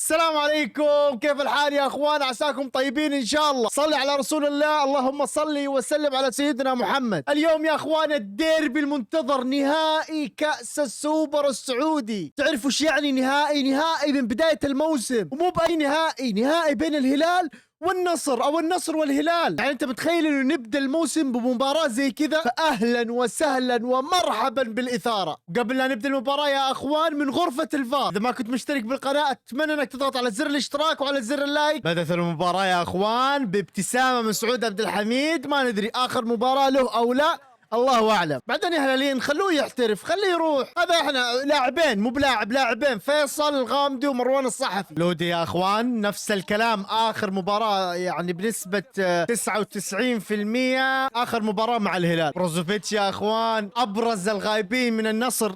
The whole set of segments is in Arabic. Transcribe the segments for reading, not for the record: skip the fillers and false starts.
السلام عليكم، كيف الحال يا اخوان؟ عساكم طيبين ان شاء الله. صلي على رسول الله، اللهم صلي وسلم على سيدنا محمد. اليوم يا اخوان الديربي المنتظر، نهائي كأس السوبر السعودي. تعرفوا ايش يعني نهائي؟ نهائي من بداية الموسم، ومو باي نهائي، نهائي بين الهلال والنصر او النصر والهلال. يعني انت متخيل انه نبدا الموسم بمباراه زي كذا؟ فاهلا وسهلا ومرحبا بالاثاره. قبل لا نبدا المباراه يا اخوان، من غرفه الفار، اذا ما كنت مشترك بالقناه اتمنى انك تضغط على زر الاشتراك وعلى زر اللايك. بدات المباراه يا اخوان بابتسامه من سعود عبد الحميد، ما ندري اخر مباراه له او لا، الله اعلم. بعدين يا هلاليين خلوه يحترف، خليه يروح. هذا احنا لاعبين، مو بلاعب، لاعبين، فيصل الغامدي ومروان الصحفي. لودي يا اخوان نفس الكلام، اخر مباراة يعني بنسبة 99% اخر مباراة مع الهلال. بروزوفيتش يا اخوان ابرز الغايبين من النصر،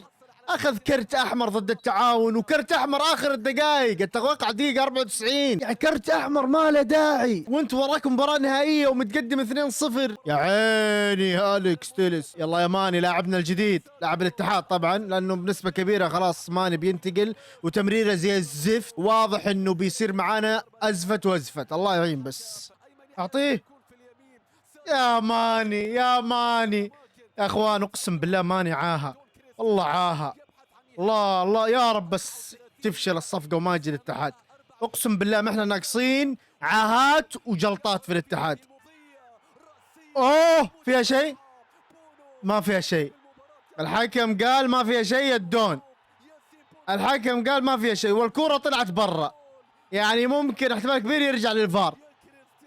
اخذ كرت احمر ضد التعاون، وكرت احمر اخر الدقائق، اتوقع دقيقه 94. يعني كرت احمر ما له داعي، وانت وراك مباراه نهائيه ومتقدم 2-0. يا عيني اليكس تيلس. يلا يا ماني لاعبنا الجديد، لاعب الاتحاد طبعا، لانه بنسبه كبيره خلاص ماني بينتقل، وتمريره زي الزفت، واضح انه بيصير معانا ازفت وازفت. الله يعين بس. اعطيه يا ماني، يا ماني. يا اخوان اقسم بالله ماني عاهه، والله عاهه. الله الله يا رب بس تفشل الصفقة وما يجي الاتحاد. اقسم بالله ما احنا ناقصين عاهات وجلطات في الاتحاد. اوه فيها شيء؟ ما فيها شيء. الحكم قال ما فيها شيء. الدون الحكم قال ما فيها شيء، والكرة طلعت برا، يعني ممكن احتمال كبير يرجع للفار،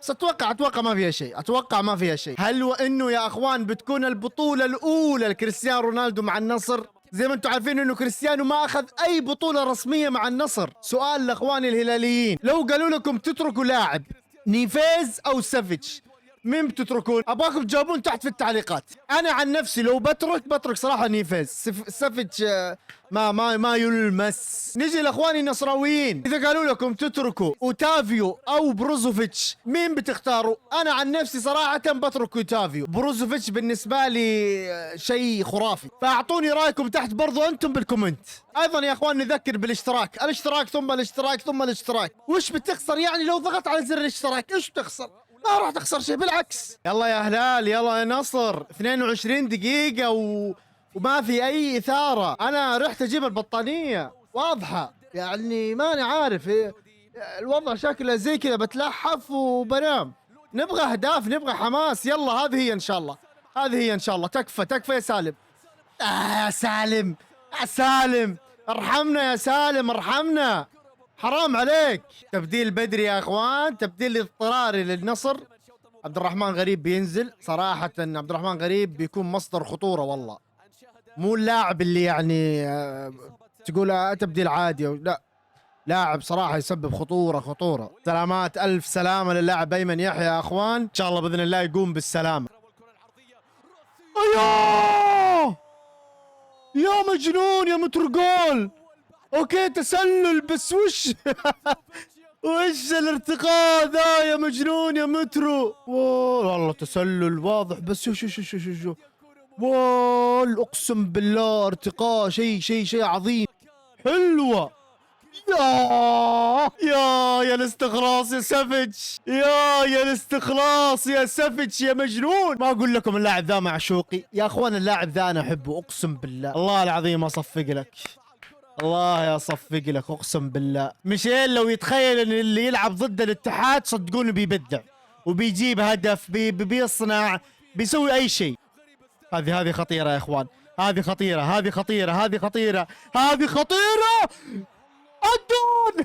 بس اتوقع ما فيها شيء، اتوقع ما فيها شيء. هل وانه يا اخوان بتكون البطولة الاولى لكريستيانو رونالدو مع النصر؟ زي ما انتم عارفين انه كريستيانو ما اخذ اي بطولة رسمية مع النصر. سؤال لاخواني الهلاليين، لو قالوا لكم تتركوا لاعب نيفيز او سافيتش، مين بتتركون؟ ابغاكم تجاوبون تحت في التعليقات. انا عن نفسي لو بترك صراحه نيفيز. سافيتش ما يلمس. نجي لاخواني النصراويين، اذا قالوا لكم تتركوا اوتافيو او بروزوفيتش، مين بتختاروا؟ انا عن نفسي صراحه بترك اوتافيو. بروزوفيتش بالنسبه لي شيء خرافي. فاعطوني رايكم تحت برضو انتم بالكومنت. ايضا يا اخوان نذكر بالاشتراك، الاشتراك ثم الاشتراك ثم الاشتراك. وش بتخسر يعني لو ضغطت على زر الاشتراك؟ ايش بتخسر؟ ما راح تخسر شيء، بالعكس. يلا يا هلال، يلا يا نصر. 22 دقيقة وما في أي إثارة. أنا رحت أجيب البطانية واضحة، يعني ماني عارف الوضع شكله زي كذا، بتلحف وبنام. نبغى أهداف، نبغى حماس. يلا هذه هي إن شاء الله، هذه هي إن شاء الله. تكفى يا سالم. يا سالم، يا سالم ارحمنا، يا سالم ارحمنا، حرام عليك. تبديل بدري يا اخوان، تبديل اضطراري للنصر. عبد الرحمن غريب بينزل. صراحة عبد الرحمن غريب بيكون مصدر خطورة والله، مو اللاعب اللي يعني تقول تبديل عادي لا، لاعب صراحة يسبب خطورة. سلامات، ألف سلامة للاعب أيمن يحيى يا أخوان، إن شاء الله بإذن الله يقوم بالسلامة. أيوه يا مجنون يا مترجول. اوكي تسلل، بس وش وش الارتقاء ذا يا مجنون يا مترو؟ والله تسلل واضح، بس شو اقسم بالله ارتقاء شيء عظيم. حلوة. يا الاستخلاص يا سافيتش، يا الاستخلاص يا سافيتش يا مجنون. ما اقول لكم اللاعب ذا معشوقي يا اخوان، اللاعب ذا انا احبه اقسم بالله، الله العظيم اصفق لك، الله يا صفق لك اقسم بالله. ميشيل لو يتخيل ان اللي يلعب ضد الاتحاد صدقوني بيبدع وبيجيب هدف، بيصنع، بيسوي اي شيء. هذه خطيرة يا اخوان، هذه خطيرة. الدون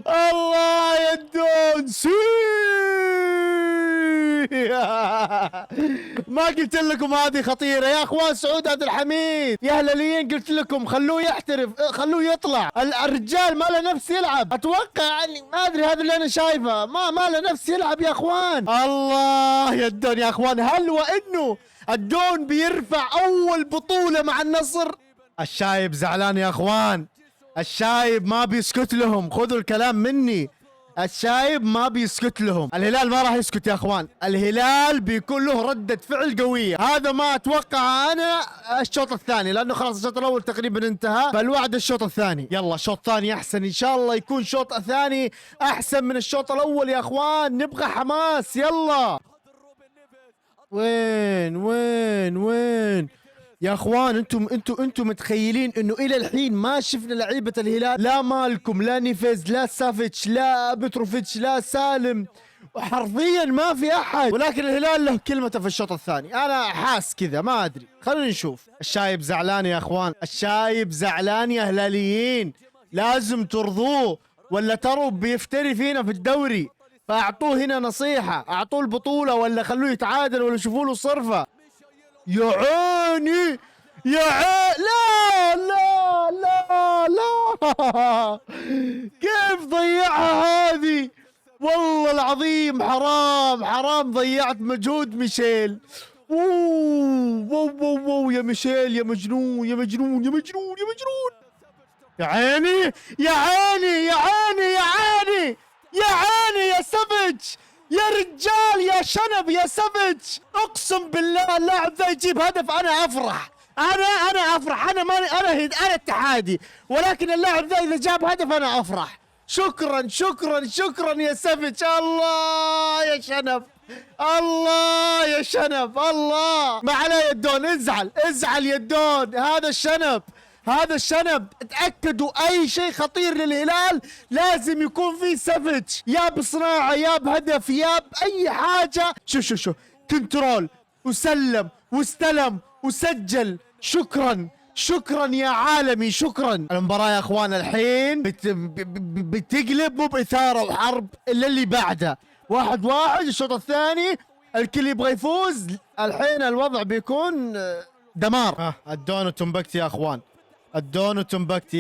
الله يا الدون ما قلت لكم هذه خطيرة يا اخوان؟ سعود عبد الحميد يا هلاليين قلت لكم خلوه يحترف، خلوه يطلع. الرجال ما له نفس يلعب، اتوقع يعني ما ادري، هذا اللي انا شايفه، ما له نفس يلعب يا اخوان. الله يا الدون يا اخوان، هل وانه الدون بيرفع اول بطولة مع النصر؟ الشايب زعلان يا اخوان، الشايب ما بيسكت لهم، خذوا الكلام مني. الشايب ما بيسكت لهم. الهلال ما راح يسكت يا اخوان، الهلال بيكون له ردة فعل قوية. هذا ما اتوقع انا الشوط الثاني، لانه خلاص الشوط الاول تقريبا انتهى، فالوعد الشوط الثاني. يلا شوط ثاني احسن ان شاء الله، يكون شوط ثاني احسن من الشوط الاول يا اخوان، نبغى حماس. يلا وين يا اخوان، انتم متخيلين انه الى الحين ما شفنا لعيبه الهلال؟ لا مالكم، لا نيفيز، لا سافيتش، لا بتروفيتش، لا سالم، حرفيا ما في احد. ولكن الهلال له كلمته في الشوط الثاني، انا حاس كذا، ما ادري، خلينا نشوف. الشايب زعلان يا اخوان، الشايب زعلان يا هلاليين، لازم ترضوه ولا تروا بيفتري فينا في الدوري. فاعطوه هنا نصيحه، اعطوه البطوله ولا خلوه يتعادل ولا شوفوا له صرفه. يا عيني لا لا لا لا كيف ضيعها هذه؟ والله العظيم حرام ضيعت مجهود ميشيل. أوه يا ميشيل، يا مجنون يا مجنون يا مجنون يا مجنون. يا عيني يا عيني يا عيني يا عيني يا عيني يا سافيتش، يا رجال يا شنب يا سافيتش. اقسم بالله اللاعب ذا يجيب هدف انا افرح، انا افرح، انا ماني انا اتحادي، ولكن اللاعب ذا اذا جاب هدف انا افرح. شكرا يا سافيتش. الله يا شنب، الله يا شنب، الله ما عليه الدون. ازعل يا الدون، هذا الشنب تأكدوا اي شيء خطير للهلال لازم يكون فيه سافيتش، يا بصناعة يا بهدف يا بأي حاجة. شو كنترول وسلم واستلم وسجل. شكرا يا عالمي، شكرا. المباراة يا اخوان الحين بتقلب، مو بإثارة وحرب الا اللي بعده. 1-1 الشوط الثاني، الكل يبغى يفوز. الحين الوضع بيكون دمار. الدون وتنبكتي يا اخوان، الدون وتنبكتي.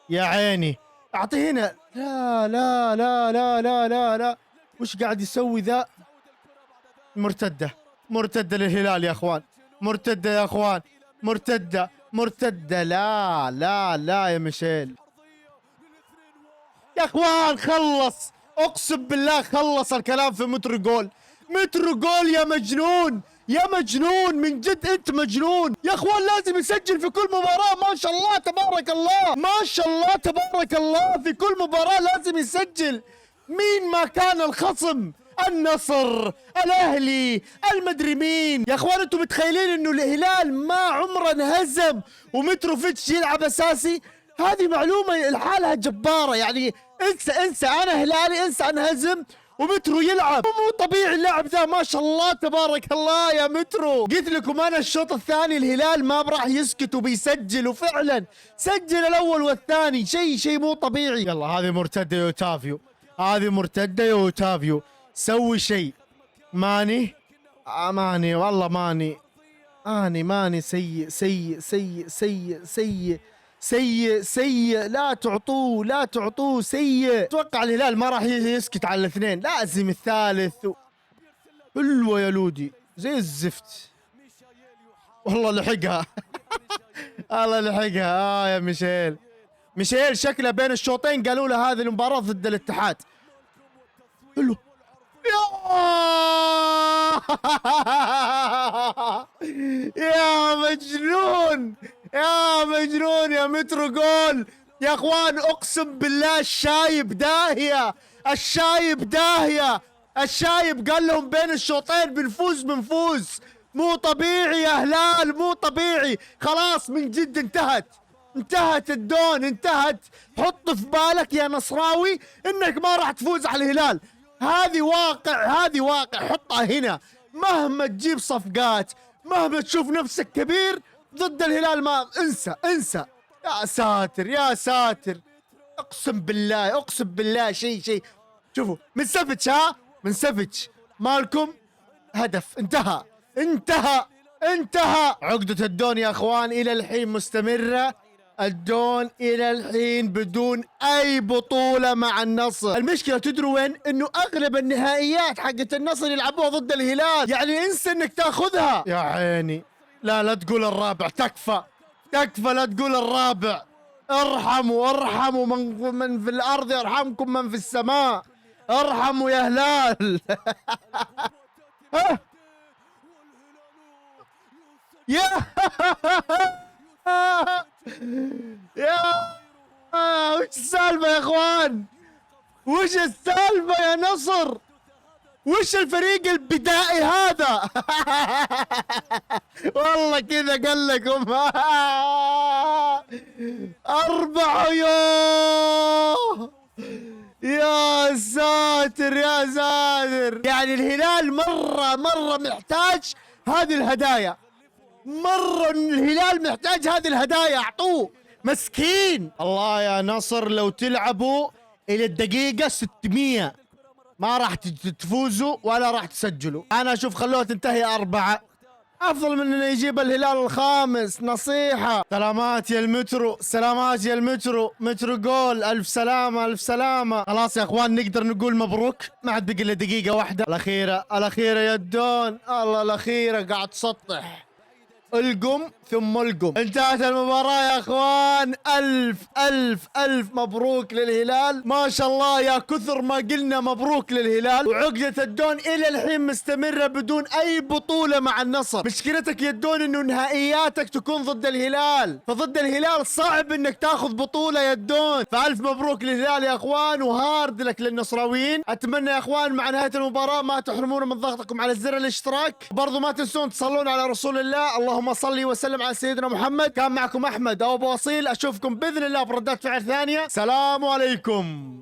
يا عيني اعطيه هنا. لا لا لا لا لا لا لا، وش قاعد يسوي ذا؟ مرتدة للهلال يا اخوان، مرتدة يا اخوان، مرتدة. لا يا ميشيل يا اخوان، خلص، اقسم بالله خلص الكلام في متر جول يا مجنون من جد، انت مجنون يا اخوان. لازم يسجل في كل مباراة، ما شاء الله تبارك الله، ما شاء الله تبارك الله، في كل مباراة لازم يسجل. مين ما كان الخصم، النصر، الاهلي، المدري مين. يا اخوان انتم متخيلين انه الهلال ما عمره انهزم ومتروفيتش يلعب اساسي؟ هذه معلومة لحالها جبارة، يعني انسى انا هلالي، انسى انهزم ومترو يلعب. مو طبيعي اللاعب ذا، ما شاء الله تبارك الله يا مترو. قلت لكم انا الشوط الثاني الهلال ما راح يسكت وبيسجل، وفعلا سجل الاول والثاني. شيء مو طبيعي. يلا هذه مرتده يا اوتافيو، سوي شيء. ماني والله ماني سيء. لا تعطوه سيء. اتوقع الهلال ما راح يسكت على الاثنين، لازم الثالث. حلوه يا لودي زي الزفت، والله لحقها الله لحقها. يا ميشيل شكله بين الشوطين قالوا له هذه المباراة ضد الاتحاد. حلو يا مجنون يا مترو جول يا اخوان. اقسم بالله الشايب داهية. الشايب قال لهم بين الشوطين بنفوز. مو طبيعي يا هلال، مو طبيعي. خلاص من جد انتهت الدون، انتهت. حط في بالك يا نصراوي انك ما راح تفوز على الهلال. هذه واقع حطها هنا. مهما تجيب صفقات، مهما تشوف نفسك كبير ضد الهلال، ما انسى. يا ساتر اقسم بالله شيء. شوفوا من سافيتش مالكم هدف. انتهى. عقدة الدون يا اخوان الى الحين مستمرة. الدون الى الحين بدون اي بطولة مع النصر. المشكلة تدروا وين؟ انه اغلب النهائيات حقت النصر يلعبوها ضد الهلال، يعني انسى انك تاخذها. يا عيني لا تقول الرابع، تكفى لا تقول الرابع. ارحموا ارحموا من في الارض يرحمكم من في السماء. ارحموا يا هلال. يا يا وش السالفة يا اخوان؟ وش السالفة يا نصر؟ وش الفريق البدائي هذا؟ والله كذا قال لكم. 4 يا ساتر يا ساتر. يعني الهلال مرة محتاج هذه الهدايا، مرة الهلال محتاج هذه الهدايا، اعطوه مسكين. الله يا نصر لو تلعبوا الى الدقيقة 600 ما راح تفوزوا ولا راح تسجلوا. انا اشوف خلوها تنتهي 4 افضل من انه يجيب الهلال الخامس. نصيحة. سلامات يا المترو، سلامات يا المترو، مترو جول. الف سلامة الف سلامة. خلاص يا اخوان نقدر نقول مبروك، ما عاد بقي الا دقيقة واحدة. الاخيرة يا الدون. الله الاخيرة قاعد تسطح. القم ثم القم. انتهت المباراة يا اخوان. الف مبروك للهلال. ما شاء الله يا كثر ما قلنا مبروك للهلال. وعقدة الدون الى الحين مستمرة بدون اي بطولة مع النصر. مشكلتك يا الدون انه نهائياتك تكون ضد الهلال، فضد الهلال صعب انك تاخذ بطولة يا الدون. فالف مبروك للهلال يا اخوان، وهارد لك للنصراويين. اتمنى يا اخوان مع نهاية المباراة ما تحرمونا من ضغطكم على زر الاشتراك. برضو ما تنسون تصلون على رسول الله. اللهم صل وسلم على سيدنا محمد. كان معكم احمد او ابو اصيل. اشوفكم باذن الله بردات فعل ثانيه. سلام عليكم.